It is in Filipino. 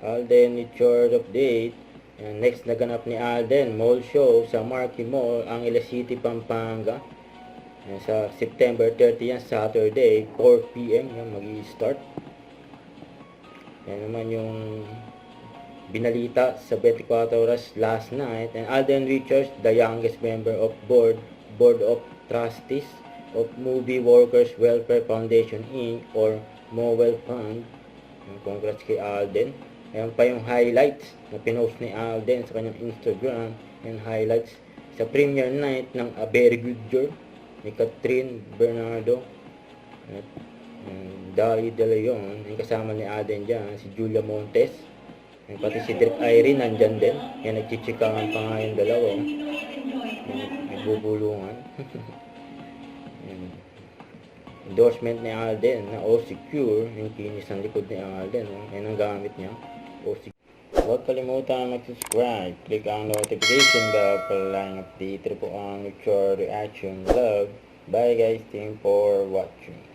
Alden with short update. And next naganap ni Alden, mall show sa Marquee Mall, ang Ila City, Pampanga. And sa September 30 yan, Saturday, 4 p.m. yan mag-i-start. Yan naman yung binalita sa 24 Horas last night. And Alden Richards, the youngest member of Board of Trustees of Movie Workers Welfare Foundation Inc. or MOWEL Fund. Congrats kay Alden. Ayan pa yung highlights na pinost ni Alden sa kanyang Instagram. And highlights sa premiere night ng A Very Good Girl ni Catherine Bernardo at Dari De Leon. Yung kasama ni Alden dyan, si Julia Montes. And pati si Direk Irene nandyan din. Yan, nagchichikahan pa nga yung dalawa. Nagbubulungan. Endorsement ni Alden na O-Secure, yung kinis ng likod ni Alden. Yan ang gamit niya. O-Secure. Huwag kalimutan mag-subscribe. Click ang notification bell para lang update po ang future reaction vlog. Bye guys, thank you for watching.